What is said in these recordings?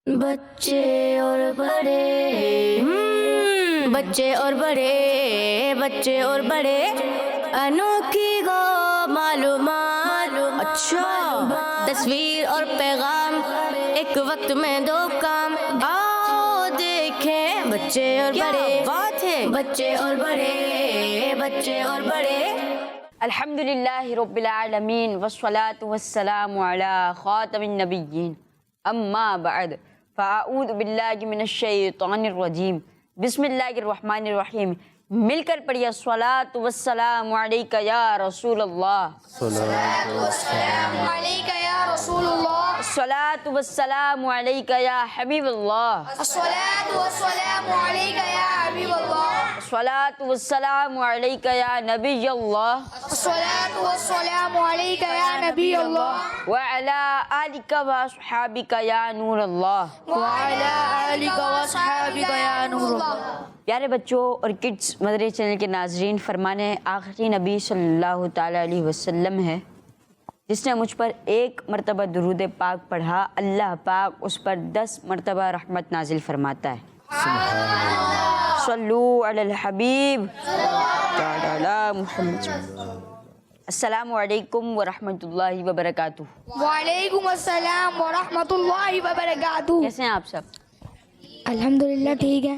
بچے اور بڑے بچے اور بڑے انوکھی گو معلومات، اچھا تصویر اور پیغام ایک وقت میں دو کام، آؤ دیکھیں بچے اور بڑے، بات ہے بچے اور بڑے۔ الحمدللہ رب العالمین والصلاة والسلام علی خاتم النبیین، اما بعد فاعوذ باللہ من الشیطان الرجیم، بسم اللہ الرحمن الرحیم۔ مل کر پڑھیے الصلاۃ والسلام علیک یا رسول اللہ، الصلاۃ والسلام علیک یا رسول اللہ، الصلاۃ والسلام علیک یا حبیب اللہ، الصلاۃ والسلام علیک یا حبیب اللہ، الصلاۃ والسلام علیک یا نبی اللہ، الصلاۃ والسلام علیک یا نبی اللہ، وعلی آلک واصحابک یا نور اللہ۔ وعلی آلک واصحابک یا نور اللہ۔ پیارے بچوں اور کڈز مدری چینل کے ناظرین، فرمانے آخری نبی صلی اللہ تعالیٰ علیہ وسلم ہے، جس نے مجھ پر 1 مرتبہ درود پاک پڑھا، اللہ پاک اس پر 10 مرتبہ رحمت نازل فرماتا ہے۔ صلو علی الحبیب تعالی محمد۔ السلام علیکم ورحمۃ اللہ وبرکاتہ۔ وعلیکم السلام ورحمۃ اللہ وبرکاتہ۔ کیسے ہیں آپ سب؟ الحمدللہ ٹھیک ہے،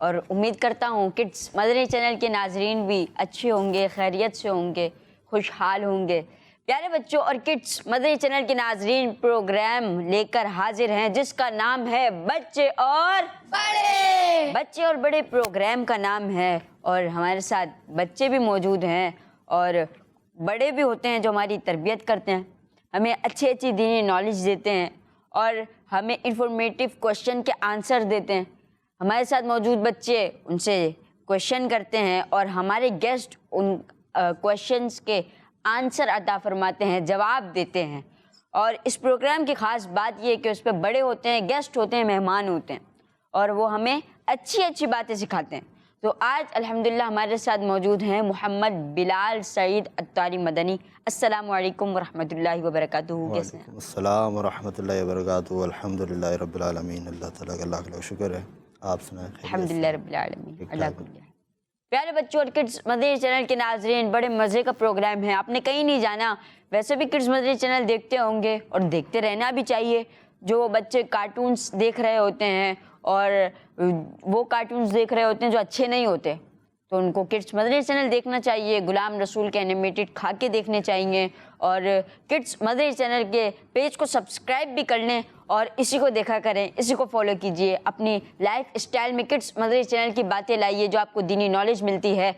اور امید کرتا ہوں کڈز مدنی چینل کے ناظرین بھی اچھے ہوں گے، خیریت سے ہوں گے، خوشحال ہوں گے۔ پیارے بچوں اور کڈز مدنی چینل کے ناظرین، پروگرام لے کر حاضر ہیں جس کا نام ہے بچے اور بڑے پروگرام کا نام ہے، اور ہمارے ساتھ بچے بھی موجود ہیں اور بڑے بھی ہوتے ہیں جو ہماری تربیت کرتے ہیں، ہمیں اچھی دینی نالج دیتے ہیں اور ہمیں انفارمیٹیو کوشچن کے آنسر دیتے ہیں۔ ہمارے ساتھ موجود بچے ان سے کویشچن کرتے ہیں اور ہمارے گیسٹ ان کویشچنس کے آنسر عطا فرماتے ہیں، جواب دیتے ہیں۔ اور اس پروگرام کی خاص بات یہ ہے کہ اس پہ بڑے ہوتے ہیں، گیسٹ ہوتے ہیں، مہمان ہوتے ہیں، اور وہ ہمیں اچھی باتیں سکھاتے ہیں۔ تو آج الحمدللہ ہمارے ساتھ موجود ہیں محمد بلال سعید عطاری مدنی۔ السلام علیکم ورحمۃ اللہ وبرکاتہ۔ کیسے ہیں؟ وعلیکم السلام ورحمۃ اللہ وبرکاتہ۔ الحمدللہ رب العالمین، اللہ تعالیٰ کا لاکھ لاکھ شکر ہے۔ آپ سنائیں؟ الحمدللہ رب العالمین، اللہ کو لیا۔ پیارے بچوں اور کڈز مدنی چینل کے ناظرین، بڑے مزے کا پروگرام ہے، آپ نے کہیں نہیں جانا۔ ویسے بھی کڈز مدنی چینل دیکھتے ہوں گے اور دیکھتے رہنا بھی چاہیے۔ جو بچے کارٹونز دیکھ رہے ہوتے ہیں اور وہ کارٹونز دیکھ رہے ہوتے ہیں جو اچھے نہیں ہوتے، تو ان کو کڈز مدنی چینل دیکھنا چاہیے، غلام رسول کے اینیمیٹڈ خاکے دیکھنے چاہیے، اور کڈز مدنی چینل کے پیج کو سبسکرائب بھی کر لیں اور اسی کو دیکھا کریں، اسی کو فالو کیجئے۔ اپنی لائف اسٹائل میں کڈز مدنی چینل کی باتیں لائیے جو آپ کو دینی نالج ملتی ہے۔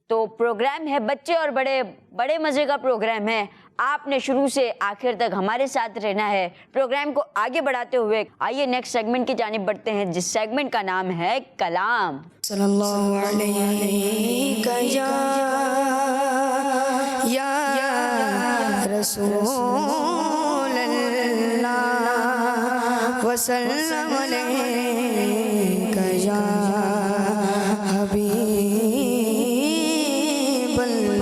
تو پروگرام ہے بچے اور بڑے مزے کا پروگرام ہے۔ آپ نے شروع سے آخر تک ہمارے ساتھ رہنا ہے۔ پروگرام کو آگے بڑھاتے ہوئے آئیے نیکسٹ سیگمنٹ کی جانب بڑھتے ہیں، جس سیگمنٹ کا نام ہے کلام۔ صلی اللہ علیہ یا رسول اللہ وسلم علیک یا حبیب اللہ۔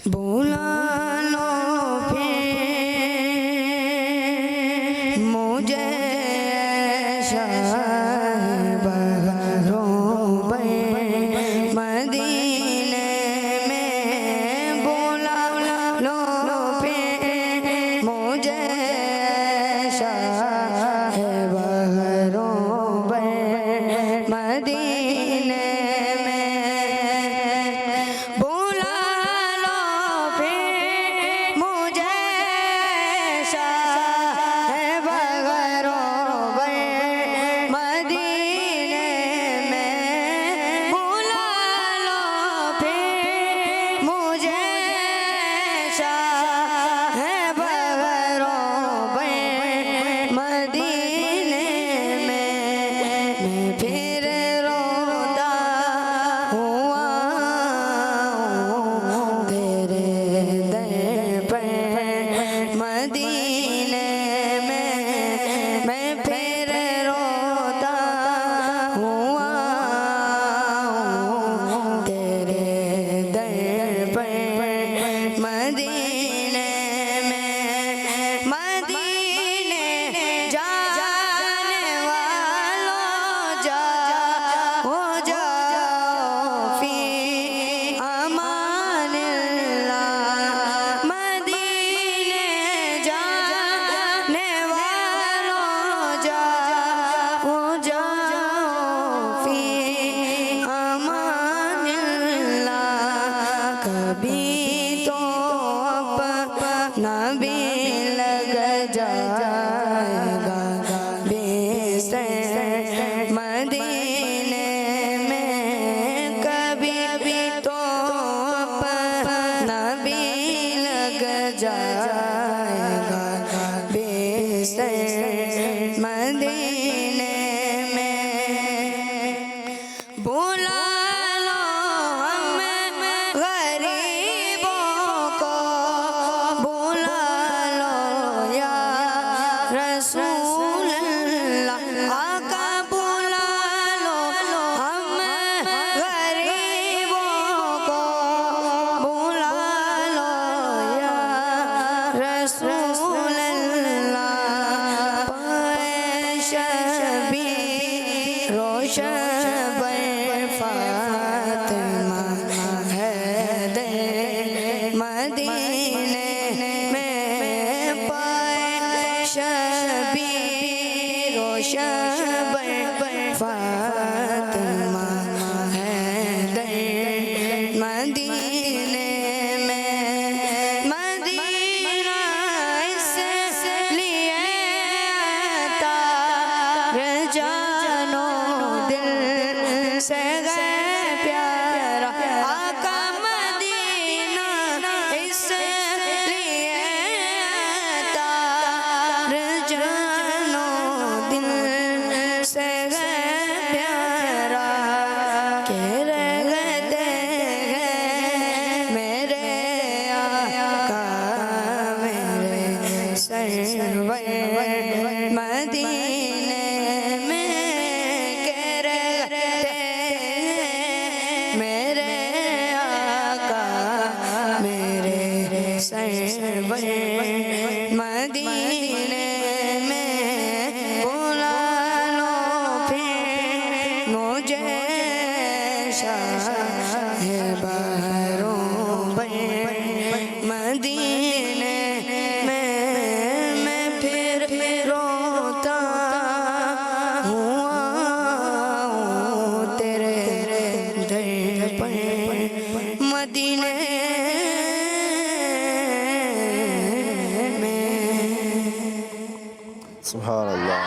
بلا لو پھر مجھے شاہ بہروں بے مدینے میں، بلا لو پھر مجھے شاہ بہروں بے مدینے مدینے رسول اللہ پائے شبی روشن بر فاطمہ حیدر مدینے میں پائے شبی روشن بر فاطمہ حیدر مدینے میں مدینہ اس لیے تار جانو دل سے گئے پیارا آقا مدینہ اس لیے تار جانو دل سے گئے پیارا کہ رہتے ہیں میرے آقا میرے سرور مدینے میں کہ رہتے ہیں میرے آقا میرے سرور مدینے میں بلا لو پھر مجھے شاہ بہروں پر مدینے میں پھر روتا ہوں تیرے در پر مدینے سبحان اللہ.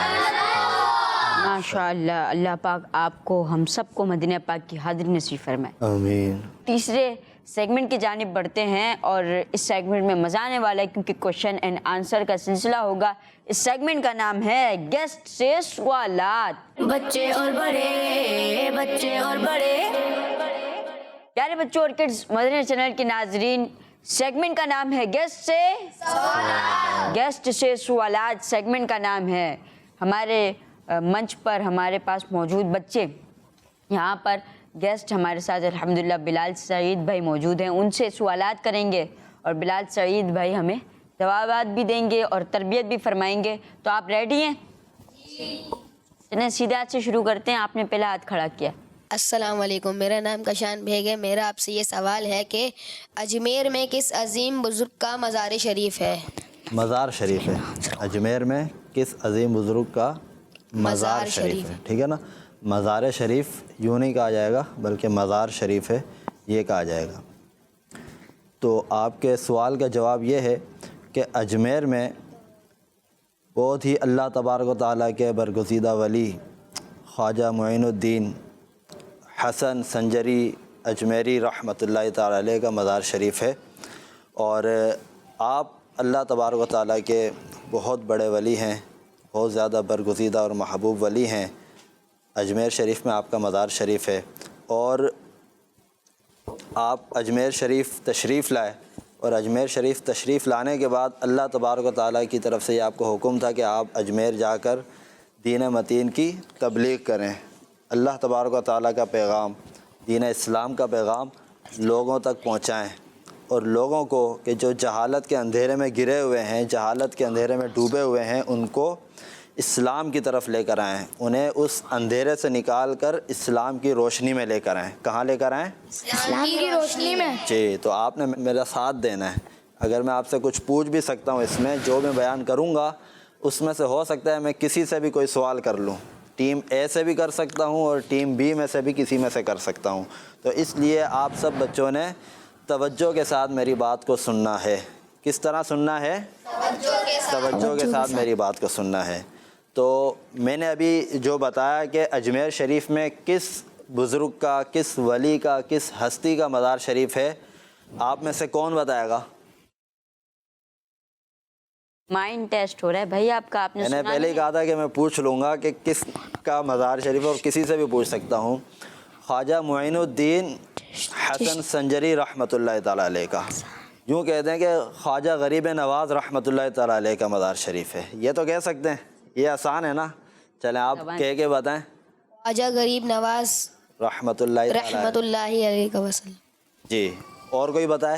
ماشاء اللہ. اللہ پاک آپ کو ہم سب کو مدینہ پاک کی حاضری نصیب فرمائے. آمین. تیسرے سیگمنٹ کی جانب بڑھتے ہیں اور اس سیگمنٹ میں مزہ آنے والا ہے کیونکہ کوشچن اینڈ آنسر کا سلسلہ ہوگا. اس سیگمنٹ کا نام ہے گیسٹ سے سوالات. بچے اور بڑے، بچے اور بڑے. پیارے بچوں اور کڈز مدنی چینل کے ناظرین، سیگمنٹ کا نام ہے گیسٹ سے سوالات. گیسٹ سے سوالات سیگمنٹ کا نام ہے. ہمارے منچ پر ہمارے پاس موجود بچے، یہاں پر گیسٹ ہمارے ساتھ الحمدللہ بلال سعید بھائی موجود ہیں. ان سے سوالات کریں گے اور بلال سعید بھائی ہمیں جوابات بھی دیں گے اور تربیت بھی فرمائیں گے. تو آپ ریڈی ہیں؟ چلیں سیدھے ہاتھ سے شروع کرتے ہیں. آپ نے پہلا ہاتھ کھڑا کیا. السلام علیکم، میرا نام کشان بیگ ہے. میرا آپ سے یہ سوال ہے کہ اجمیر میں کس عظیم بزرگ کا مزار شریف ہے؟ مزار شریف ہے. اجمیر میں کس عظیم بزرگ کا مزار شریف ہے. ٹھیک ہے نا. مزار شریف یوں نہیں کہا جائے گا بلکہ مزار شریف ہے یہ کہا جائے گا. تو آپ کے سوال کا جواب یہ ہے کہ اجمیر میں بہت ہی اللہ تبارک و تعالیٰ کے برگزیدہ ولی خواجہ معین الدین حسن سنجری اجمیری رحمۃ اللہ تعالیٰ علیہ کا مزار شریف ہے. اور آپ اللہ تبارک و تعالیٰ کے بہت بڑے ولی ہیں، بہت زیادہ برگزیدہ اور محبوب ولی ہیں. اجمیر شریف میں آپ کا مزار شریف ہے اور آپ اجمیر شریف تشریف لائے اور اجمیر شریف تشریف لانے کے بعد اللہ تبارک و تعالیٰ کی طرف سے یہ آپ کو حکم تھا کہ آپ اجمیر جا کر دین متین کی تبلیغ کریں. اللہ تبارک و تعالیٰ کا پیغام، دین اسلام کا پیغام لوگوں تک پہنچائیں اور لوگوں کو کہ جو جہالت کے اندھیرے میں گرے ہوئے ہیں، جہالت کے اندھیرے میں ڈوبے ہوئے ہیں، ان کو اسلام کی طرف لے کر آئیں. انہیں اس اندھیرے سے نکال کر اسلام کی روشنی میں لے کر آئیں. کہاں لے کر آئیں؟ اسلام کی روشنی میں. جی. تو آپ نے میرا ساتھ دینا ہے. اگر میں آپ سے کچھ پوچھ بھی سکتا ہوں، اس میں جو میں بیان کروں گا اس میں سے ہو سکتا ہے میں کسی سے بھی کوئی سوال کر لوں. ٹیم اے سے بھی کر سکتا ہوں اور ٹیم بی میں سے بھی کسی میں سے کر سکتا ہوں. تو اس لیے آپ سب بچوں نے توجہ کے ساتھ میری بات کو سننا ہے. کس طرح سننا ہے؟ توجہ کے ساتھ میری بات کو سننا ہے. تو میں نے ابھی جو بتایا کہ اجمیر شریف میں کس بزرگ کا، کس ولی کا، کس ہستی کا مزار شریف ہے، آپ میں سے کون بتائے گا؟ مائنڈ ٹیسٹ ہو رہا ہے بھائی آپ کا. آپ نے میں نے پہلے ہی کہا تھا کہ میں پوچھ لوں گا کہ کس کا مزار شریف ہے اور کسی سے بھی پوچھ سکتا ہوں. خواجہ معین الدین حسن سنجری رحمۃ اللہ تعالیٰ علیہ کا، یوں کہتے ہیں کہ خواجہ غریب نواز رحمۃ اللہ تعالیٰ علیہ کا مزار شریف ہے. یہ تو کہہ سکتے ہیں، یہ آسان ہے نا. چلیں آپ کہہ کے بتائیں. خواجہ غریب نواز رحمۃ اللہ علیہ کا وسلم. جی. اور کوئی بتائے؟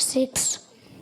6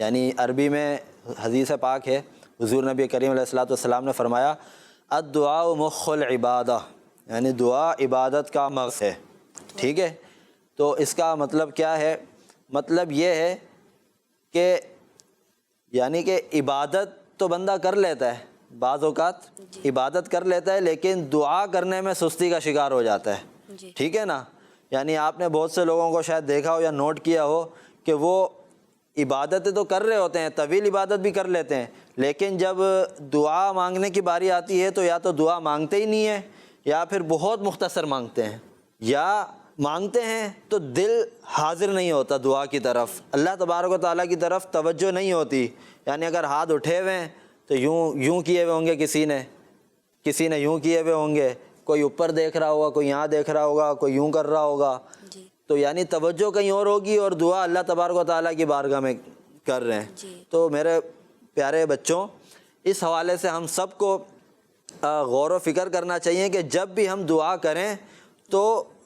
یعنی عربی میں حدیث پاک ہے، حضور نبی کریم علیہ الصلوۃ والسلام نے فرمایا الدعاء مخ العبادہ، یعنی دعا عبادت کا مغز ہے، ٹھیک ہے. تو اس کا مطلب کیا ہے؟ مطلب یہ ہے کہ یعنی کہ عبادت تو بندہ کر لیتا ہے، بعض اوقات عبادت کر لیتا ہے لیکن دعا کرنے میں سستی کا شکار ہو جاتا ہے، ٹھیک ہے نا. یعنی آپ نے بہت سے لوگوں کو شاید دیکھا ہو یا نوٹ کیا ہو کہ وہ عبادتیں تو کر رہے ہوتے ہیں، طویل عبادت بھی کر لیتے ہیں، لیکن جب دعا مانگنے کی باری آتی ہے تو یا تو دعا مانگتے ہی نہیں ہیں یا پھر بہت مختصر مانگتے ہیں، یا مانگتے ہیں تو دل حاضر نہیں ہوتا دعا کی طرف، اللہ تبارک و تعالیٰ کی طرف توجہ نہیں ہوتی. یعنی اگر ہاتھ اٹھے ہوئے ہیں تو یوں کیے ہوئے ہوں گے، کسی نے یوں کیے ہوئے ہوں گے، کوئی اوپر دیکھ رہا ہوگا، کوئی یہاں دیکھ رہا ہوگا، کوئی یوں کر رہا ہوگا، تو یعنی توجہ کہیں اور ہوگی اور دعا اللہ تبارک و تعالیٰ کی بارگاہ میں کر رہے ہیں. تو میرے پیارے بچوں، اس حوالے سے ہم سب کو غور و فکر کرنا چاہیے کہ جب بھی ہم دعا کریں تو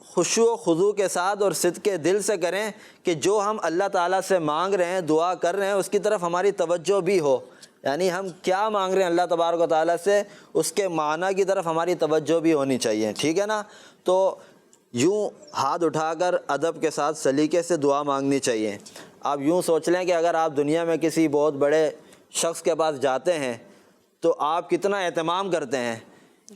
خشوع و خضوع کے ساتھ اور صدق دل سے کریں کہ جو ہم اللہ تعالیٰ سے مانگ رہے ہیں، دعا کر رہے ہیں، اس کی طرف ہماری توجہ بھی ہو. یعنی ہم کیا مانگ رہے ہیں اللہ تبارک و تعالیٰ سے، اس کے معنی کی طرف ہماری توجہ بھی ہونی چاہیے، ٹھیک ہے نا. تو یوں ہاتھ اٹھا کر ادب کے ساتھ سلیقے سے دعا مانگنی چاہیے. آپ یوں سوچ لیں کہ اگر آپ دنیا میں کسی بہت بڑے شخص کے پاس جاتے ہیں تو آپ کتنا اہتمام کرتے ہیں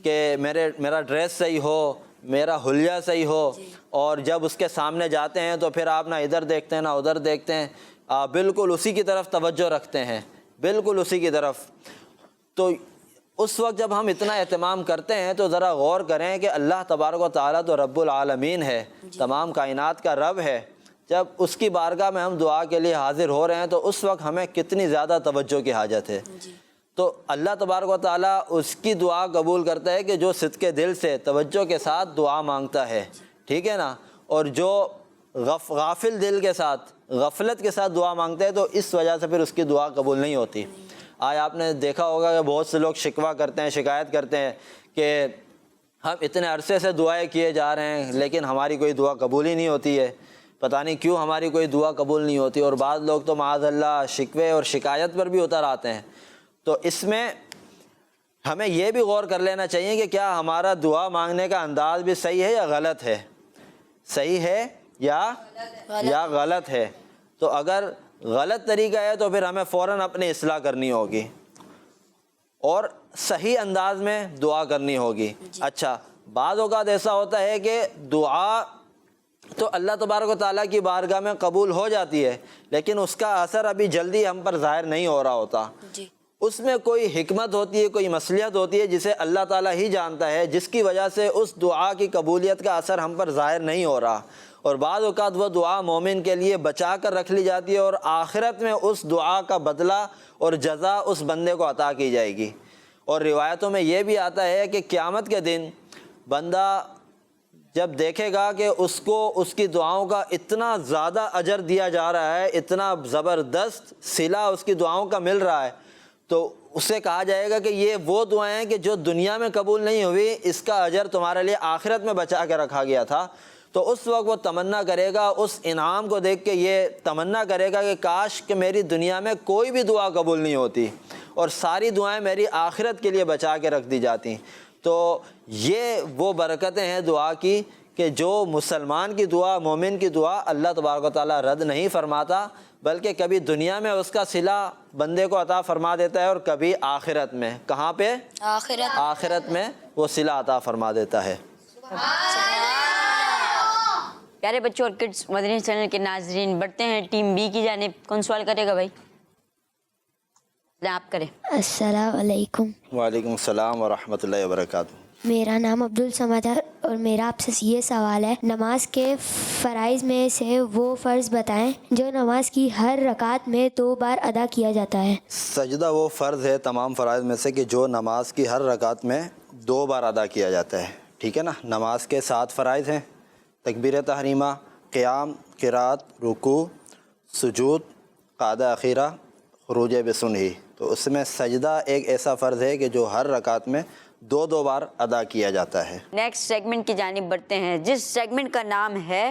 کہ میرا ڈریس صحیح ہو، میرا حلیہ صحیح ہو، اور جب اس کے سامنے جاتے ہیں تو پھر آپ نہ ادھر دیکھتے ہیں نہ ادھر دیکھتے ہیں، آپ بالکل اسی کی طرف توجہ رکھتے ہیں، بالکل اسی کی طرف. تو اس وقت جب ہم اتنا اہتمام کرتے ہیں تو ذرا غور کریں کہ اللہ تبارک و تعالیٰ تو رب العالمین ہے، تمام کائنات کا رب ہے. جب اس کی بارگاہ میں ہم دعا کے لیے حاضر ہو رہے ہیں تو اس وقت ہمیں کتنی زیادہ توجہ کی حاجت ہے. تو اللہ تبارک و تعالیٰ اس کی دعا قبول کرتا ہے کہ جو صدق دل سے توجہ کے ساتھ دعا مانگتا ہے، ٹھیک ہے نا. اور جو غافل دل کے ساتھ، غفلت کے ساتھ دعا مانگتا ہے تو اس وجہ سے پھر اس کی دعا قبول نہیں ہوتی. آج آپ نے دیکھا ہوگا کہ بہت سے لوگ شکوہ کرتے ہیں، شکایت کرتے ہیں کہ ہم اتنے عرصے سے دعائیں کیے جا رہے ہیں لیکن ہماری کوئی دعا قبول ہی نہیں ہوتی ہے، پتہ نہیں کیوں ہماری کوئی دعا قبول نہیں ہوتی. اور بعض لوگ تو معاذ اللہ شکوے اور شکایت پر بھی اتر آتے ہیں. تو اس میں ہمیں یہ بھی غور کر لینا چاہیے کہ کیا ہمارا دعا مانگنے کا انداز بھی صحیح ہے یا غلط ہے، صحیح ہے یا غلط ہے. تو اگر غلط طریقہ ہے تو پھر ہمیں فوراً اپنی اصلاح کرنی ہوگی اور صحیح انداز میں دعا کرنی ہوگی. اچھا، بعض اوقات ایسا ہوتا ہے کہ دعا تو اللہ تبارک و تعالیٰ کی بارگاہ میں قبول ہو جاتی ہے لیکن اس کا اثر ابھی جلدی ہم پر ظاہر نہیں ہو رہا ہوتا. اس میں کوئی حکمت ہوتی ہے، کوئی مصلحت ہوتی ہے جسے اللہ تعالیٰ ہی جانتا ہے، جس کی وجہ سے اس دعا کی قبولیت کا اثر ہم پر ظاہر نہیں ہو رہا. اور بعض اوقات وہ دعا مومن کے لیے بچا کر رکھ لی جاتی ہے اور آخرت میں اس دعا کا بدلہ اور جزا اس بندے کو عطا کی جائے گی. اور روایتوں میں یہ بھی آتا ہے کہ قیامت کے دن بندہ جب دیکھے گا کہ اس کو اس کی دعاؤں کا اتنا زیادہ اجر دیا جا رہا ہے، اتنا زبردست صلہ اس کی دعاؤں کا مل رہا ہے، تو اسے کہا جائے گا کہ یہ وہ دعائیں ہیں کہ جو دنیا میں قبول نہیں ہوئی، اس کا اجر تمہارے لیے آخرت میں بچا کے رکھا گیا تھا. تو اس وقت وہ تمنا کرے گا، اس انعام کو دیکھ کے یہ تمنا کرے گا کہ کاش کہ میری دنیا میں کوئی بھی دعا قبول نہیں ہوتی اور ساری دعائیں میری آخرت کے لیے بچا کے رکھ دی جاتی. تو یہ وہ برکتیں ہیں دعا کی کہ جو مسلمان کی دعا، مومن کی دعا اللہ تبارک و تعالیٰ رد نہیں فرماتا، بلکہ کبھی دنیا میں اس کا صلہ بندے کو عطا فرما دیتا ہے اور کبھی آخرت میں. کہاں پہ؟ آخرت میں وہ صلہ عطا فرما دیتا ہے. پیارے بچوں اور کڈس مدنی چینل کے ناظرین، بڑھتے ہیں ٹیم بی کی جانب. کون سوال کرے گا بھائی؟ آپ کریں. السلام علیکم. وعلیکم السلام ورحمۃ اللہ وبرکاتہ. میرا نام عبدالصمد ہے اور میرا آپ سے یہ سوال ہے، نماز کے فرائض میں سے وہ فرض بتائیں جو نماز کی ہر رکعت میں 2 بار ادا کیا جاتا ہے. سجدہ وہ فرض ہے تمام فرائض میں سے کہ جو نماز کی ہر رکعت میں 2 بار ادا کیا جاتا ہے، ٹھیک ہے نا. نماز کے 7 فرائض ہیں: تکبیر تحریمہ، قیام، قرات، رکوع، سجود، قعدہ اخیرہ، خروج بسنہی. تو اس میں سجدہ ایک ایسا فرض ہے کہ جو ہر رکعت میں 2 بار ادا کیا جاتا ہے. نیکسٹ سیگمنٹ کی جانب بڑھتے ہیں جس سیگمنٹ کا نام ہے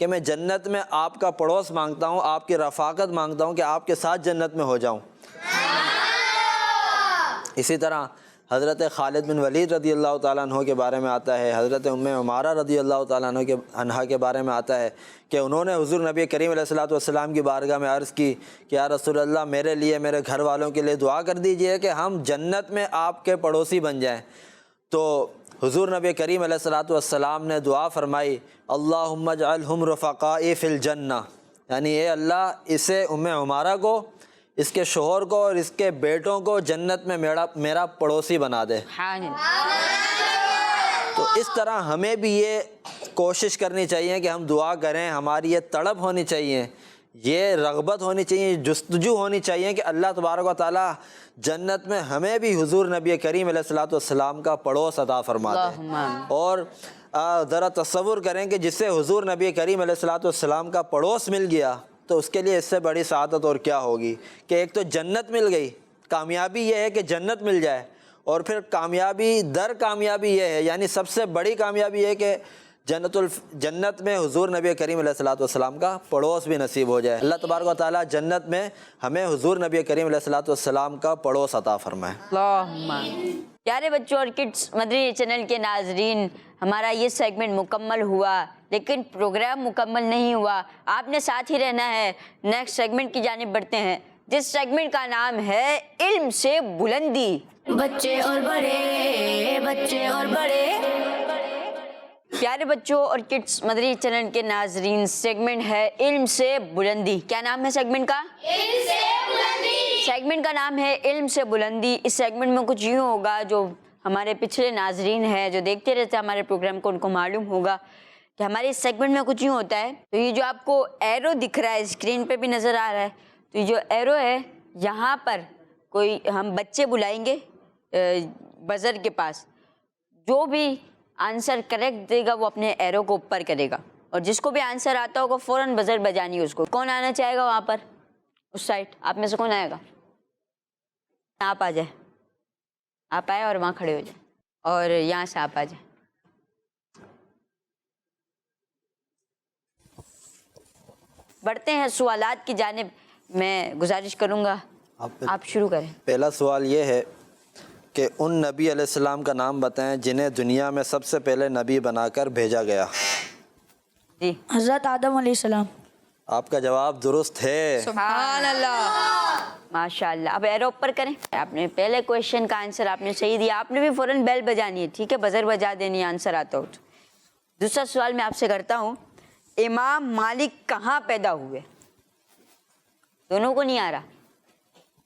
کہ میں جنت میں آپ کا پڑوس مانگتا ہوں, آپ کی رفاقت مانگتا ہوں کہ آپ کے ساتھ جنت میں ہو جاؤں. اسی طرح حضرت خالد بن ولید رضی اللہ تعالیٰ عنہ کے بارے میں آتا ہے, حضرت ام عمارہ رضی اللہ تعالیٰ عنہ کے بارے میں آتا ہے کہ انہوں نے حضور نبی کریم علیہ الصلوۃ والسلام کی بارگاہ میں عرض کی کہ یا رسول اللہ میرے لیے, میرے گھر والوں کے لیے دعا کر دیجئے کہ ہم جنت میں آپ کے پڑوسی بن جائیں. تو حضور نبی کریم علیہ الصلوۃ والسلام نے دعا فرمائی, اللہم اجعلہم رفقائی فی الجنہ, یعنی اے اللہ اسے ام عمارہ کو, اس کے شوہر کو اور اس کے بیٹوں کو جنت میں میرا پڑوسی بنا دے. تو اس طرح ہمیں بھی یہ کوشش کرنی چاہیے کہ ہم دعا کریں, ہماری یہ طلب ہونی چاہیے, یہ رغبت ہونی چاہیے, جستجو ہونی چاہیے کہ اللہ تبارک و تعالیٰ جنت میں ہمیں بھی حضور نبی کریم علیہ الصلوۃ والسلام کا پڑوس عطا فرما دے. اور ذرا تصور کریں کہ جسے حضور نبی کریم علیہ الصلوۃ والسلام کا پڑوس مل گیا تو اس کے لیے اس سے بڑی سعادت اور کیا ہوگی کہ ایک تو جنت مل گئی, کامیابی یہ ہے کہ جنت مل جائے, اور پھر کامیابی در کامیابی یہ ہے, یعنی سب سے بڑی کامیابی یہ ہے کہ جنت میں حضور نبی کریم علیہ الصلوۃ والسلام کا پڑوس بھی نصیب ہو جائے. اللہ تبارک و تعالیٰ جنت میں ہمیں حضور نبی کریم علیہ الصلوۃ والسلام کا پڑوس عطا فرمائے. پیارے بچوں اور کڈس مدنی چینل کے ناظرین, ہمارا یہ سیگمنٹ مکمل ہوا لیکن پروگرام مکمل نہیں ہوا, آپ نے ساتھ ہی رہنا ہے. نیکسٹ سیگمنٹ کی جانب بڑھتے ہیں جس سیگمنٹ کا نام ہے علم سے بلندی. بچے اور بڑے, بچے اور بڑے. پیارے بچوں اور کڈس مدنی چینل کے ناظرین, سیگمنٹ ہے علم سے بلندی. کیا نام ہے سیگمنٹ کا؟ علم سے بلندی. سیگمنٹ کا نام ہے علم سے بلندی. اس سیگمنٹ میں کچھ یوں ہوگا, جو ہمارے پچھلے ناظرین ہیں جو دیکھتے رہتے ہیں ہمارے پروگرام کو, ان کو معلوم ہوگا کہ ہمارے اس سیگمنٹ میں کچھ یوں ہوتا ہے. تو یہ جو آپ کو ایرو دکھ رہا ہے, اسکرین پہ بھی نظر آ رہا ہے, تو یہ جو ایرو ہے یہاں پر کوئی ہم بچے بلائیں گے بزر کے پاس, جو بھی آنسر کریکٹ دے گا وہ اپنے ایرو کو اوپر کرے گا, اور جس کو بھی آنسر آتا ہوگا فوراً بزر بجانی ہے اس کو. کون آنا چاہے گا وہاں پر اس سائڈ؟ آپ میں سے کون آئے گا؟ آپ آ جائیں, آپ آئے اور وہاں کھڑے ہو جائیں, اور یہاں سے آپ آ جائیں. بڑھتے ہیں سوالات کی جانب. میں گزارش کروں گا آپ شروع کریں. پہلا سوال یہ ہے کہ ان نبی علیہ السلام کا نام بتائیں جنہیں دنیا میں سب سے پہلے نبی بنا کر بھیجا گیا. جی, حضرت آدم علیہ السلام. آپ کا جواب درست ہے. سبحان اللہ. ماشاء اللہ. اب ایرو اوپر کریں. آپ نے پہلے کویشچن کا آنسر آپ نے صحیح دیا, آپ نے بھی فوراً بیل بجانی ہے, ٹھیک ہے, بزر بجا دینی آنسر آتا ہو. دوسرا سوال میں آپ سے کرتا ہوں, امام مالک کہاں پیدا ہوئے؟ دونوں کو نہیں آ رہا.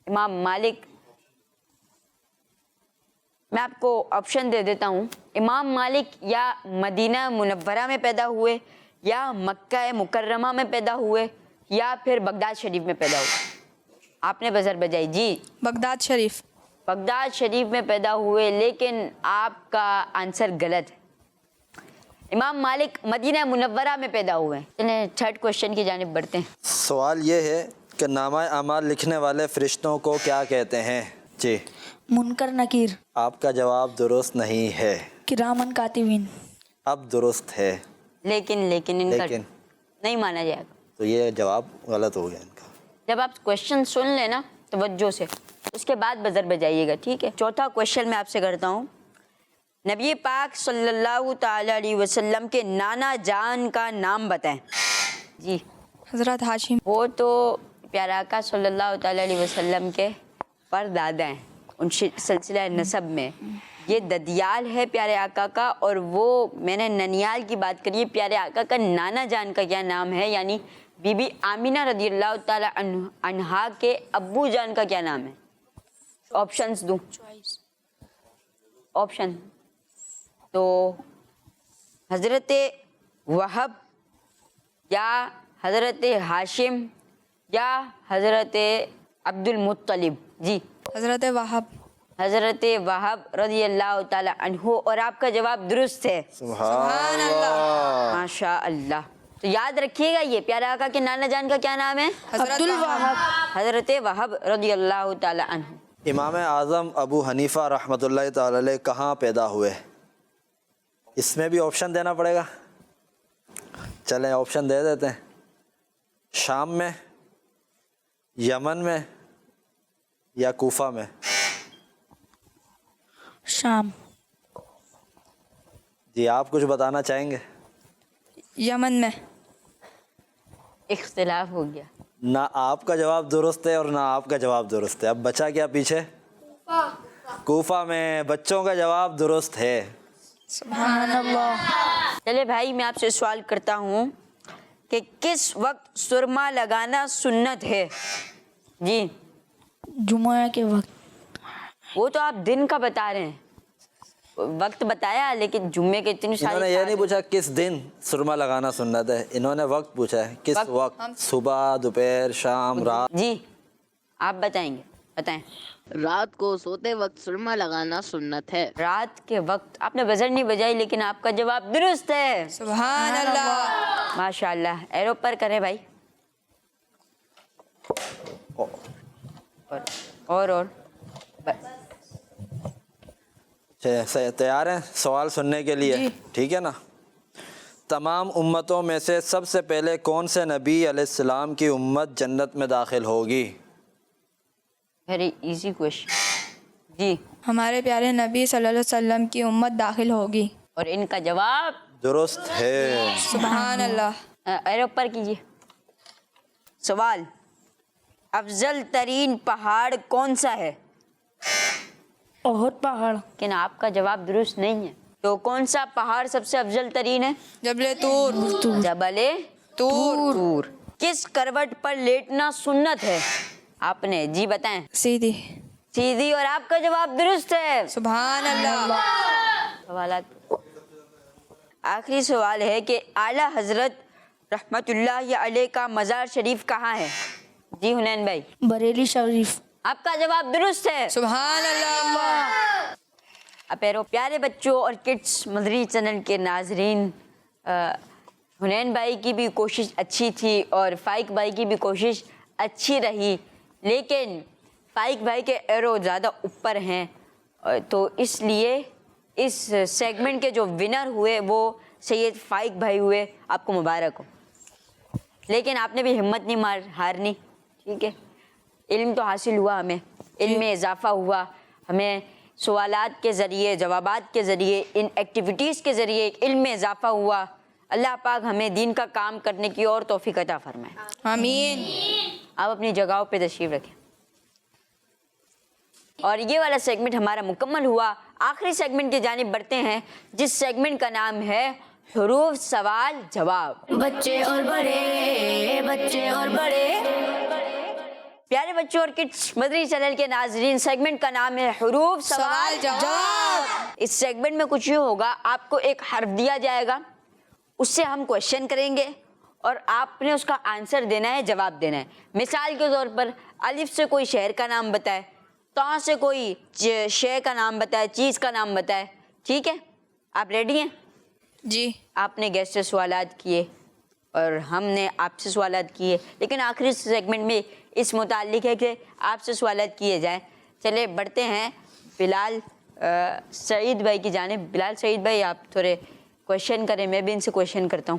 امام مالک, میں آپ کو آپشن دے دیتا ہوں. امام مالک یا مدینہ منورہ میں پیدا ہوئے, یا مکہ مکرمہ میں پیدا ہوئے, یا پھر بغداد شریف میں پیدا ہوئے. آپ نے بزر بجائی. جی, بغداد شریف. بغداد شریف میں پیدا ہوئے, لیکن آپ کا آنسر غلط ہے. امام مالک مدینہ منورہ میں پیدا ہوئے. چلیں تھرڈ کویشچن کی جانب بڑھتے ہیں. سوال یہ ہے کہ نامہ اعمال لکھنے والے فرشتوں کو کیا کہتے ہیں؟ جی, منکر نکیر. آپ کا جواب درست نہیں ہے. کرامن کاتبین. اب درست ہے, لیکن ان کا نہیں مانا جائے گا. تو یہ جواب غلط ہو گیا ان کا. جب آپ کویشچن سن لیں نا توجہ سے, اس کے بعد بزر بجائیے گا, ٹھیک ہے. چوتھا کویشچن میں آپ سے کرتا ہوں, نبی پاک صلی اللہ تعالی علیہ وسلم کے نانا جان کا نام بتائیں. جی, حضرت ہاشم. وہ تو پیارے آقا صلی اللہ تعالی علیہ وسلم کے پردادا ہیں. ان سلسلہ نسب میں یہ ددیال ہے پیارے آقا کا, اور وہ میں نے ننیال کی بات کری ہے. پیارے آقا کا نانا جان کا کیا نام ہے, یعنی بی بی آمینہ رضی اللہ تعالی عنہا کے ابو جان کا کیا نام ہے؟ آپشنز دوں؟ آپشن تو حضرت وہب, یا حضرت ہاشم, یا حضرت عبد المطلب. جی, حضرت وہب. حضرت وہب رضی اللہ تعالی عنہ, اور آپ کا جواب درست ہے. سبحان اللہ. ماشاء اللہ. تو یاد رکھیے گا, یہ پیارے آقا کے نانا جان کا کیا نام ہے؟ حضرت وہب. حضرت وہب رضی اللہ تعالی عنہ. امام اعظم ابو حنیفہ رحمۃ اللہ تعالی علیہ کہاں پیدا ہوئے؟ اس میں بھی آپشن دینا پڑے گا. چلیں آپشن دے دیتے ہیں. شام میں, یمن میں یا کوفہ میں؟ شام. جی آپ کچھ بتانا چاہیں گے؟ یمن میں. اختلاف ہو گیا. نہ آپ کا جواب درست ہے اور نہ آپ کا جواب درست ہے. اب بچا کیا پیچھے؟ کوفہ میں. بچوں کا جواب درست ہے. سبحان اللہ. چلے بھائی میں آپ سے سوال کرتا ہوں کہ کس وقت سرما لگانا سنت ہے؟ جی جمعہ کے وقت. وہ تو آپ دن کا بتا رہے ہیں, وقت بتایا لیکن جمعے کے اتنی انہوں نے یہ نہیں پوچھا کس دن سرما لگانا سنت ہے, انہوں نے وقت پوچھا ہے. کس وقت؟ صبح, دوپہر, شام, رات؟ جی آپ بتائیں گے, بتائیں. رات کو سوتے وقت سرما لگانا سنت ہے. رات کے وقت. آپ نے بزر نہیں بجائی لیکن آپ کا جواب درست ہے. سبحان اللہ. ماشاء اللہ. ایرو پر کریں بھائی. اور تیار ہیں سوال سننے کے لیے؟ ٹھیک ہے نا. تمام امتوں میں سے سب سے پہلے کون سے نبی علیہ السلام کی امت جنت میں داخل ہوگی؟ Very easy question. جی ہمارے پیارے نبی صلی اللہ علیہ وسلم کی امت داخل ہوگی. اور ان کا جواب درست ہے. سبحان اللہ. ایرو پر کیجیے. سوال, افضل ترین پہاڑ کون سا ہے؟ احد پہاڑ. لیکن آپ کا جواب درست نہیں ہے. تو کون سا پہاڑ سب سے افضل ترین ہے؟ جبل طور. جبل طور. کس کروٹ پر لیٹنا سنت ہے آپ نے؟ جی بتائیں. سیدھی. سیدھی. اور آپ کا جواب درست ہے. سبحان اللہ. سوالات. آخری سوال ہے کہ اعلیٰ حضرت رحمت اللہ علیہ کا مزار شریف کہاں ہے؟ جی حنین بھائی. بریلی شریف. آپ کا جواب درست ہے. سبحان اللہ. اپیرو پیارے بچوں اور کڈس مدری چینل کے ناظرین, حنین بھائی کی بھی کوشش اچھی تھی اور فائق بھائی کی بھی کوشش اچھی رہی, لیکن فائق بھائی کے ایرو زیادہ اوپر ہیں, تو اس لیے اس سیگمنٹ کے جو ونر ہوئے وہ سید فائق بھائی ہوئے. آپ کو مبارک ہو. لیکن آپ نے بھی ہمت نہیں ہارنی. ٹھیک ہے, علم تو حاصل ہوا, ہمیں علم میں اضافہ ہوا, ہمیں سوالات کے ذریعے, جوابات کے ذریعے, ان ایکٹیویٹیز کے ذریعے علم میں اضافہ ہوا. اللہ پاک ہمیں دین کا کام کرنے کی اور توفیق عطا فرمائے. آمین. آپ اپنی جگہوں پہ تشریف رکھیں. اور یہ والا سیگمنٹ ہمارا مکمل ہوا. آخری سیگمنٹ کی جانب بڑھتے ہیں جس سیگمنٹ کا نام ہے حروف سوال جواب. بچے اور بڑے, بچے اور بڑے. پیارے بچوں اور کڈس مدری چینل کے ناظرین, سیگمنٹ کا نام ہے حروف سوال جواب. اس سیگمنٹ میں کچھ یہ ہوگا, آپ کو ایک حرف دیا جائے گا, اس سے ہم کوشچن کریں گے اور آپ نے اس کا آنسر دینا ہے, جواب دینا ہے. مثال کے طور پر الف سے کوئی شہر کا نام بتائے, تا سے کوئی شے کا نام بتائے, چیز کا نام بتائے. ٹھیک ہے, آپ ریڈی ہیں؟ جی. آپ نے گیسٹ سے سوالات کیے اور ہم نے آپ سے سوالات کیے, لیکن آخری سیگمنٹ میں اس متعلق ہے کہ آپ سے سوالات کیے جائیں. چلے بڑھتے ہیں بلال سعید بھائی کی جانب. بلال سعید بھائی آپ تھوڑے کوشچن کریں, میں بھی ان سے کوشچن کرتا ہوں.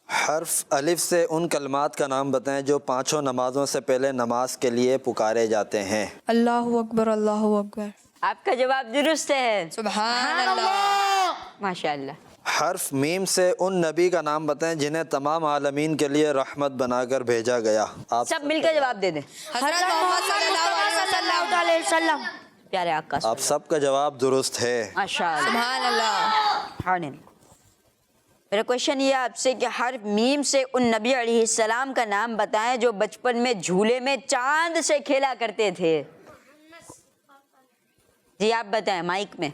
حرف الف سے ان کلمات کا نام بتائیں جو پانچوں نمازوں سے پہلے نماز کے لیے پکارے جاتے ہیں. اللہ اکبر. اللہ اکبر. آپ کا جواب درست ہے. سبحان اللہ. ماشاء اللہ. حرف میم سے ان نبی کا نام بتائیں جنہیں تمام عالمین کے لیے رحمت بنا کر بھیجا گیا. آپ سب مل کر جواب دے دیں. حضرت محمد صلی اللہ علیہ وسلم. پیارے آقا. آپ سب کا جواب درست ہے. ماشاء اللہ. سبحان اللہ. میرا کوشچن یہ آپ سے کہ حرف میم سے ان نبی علیہ السلام کا نام بتائیں جو بچپن میں جھولے میں چاند سے کھیلا کرتے تھے. جی آپ بتائیں مائک میں.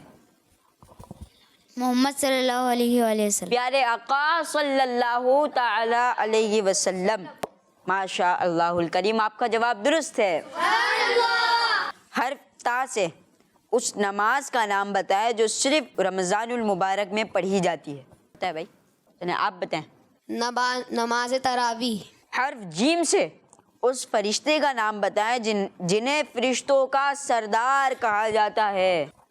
محمد صلی اللہ علیہ وآلہ وسلم. پیارے آقا صلی اللہ تعالی علیہ وسلم. ماشاء اللہ الکریم, آپ کا جواب درست ہے. حرف تا سے اس نماز کا نام بتائیں جو صرف رمضان المبارک میں پڑھی جاتی ہے. بتائیں بھائی, آپ بتائیں. نماز تراویح. حرف جیم سے اس فرشتے کا نام بتائیں جنہیں فرشتوں کا سردار کہا جاتا ہے.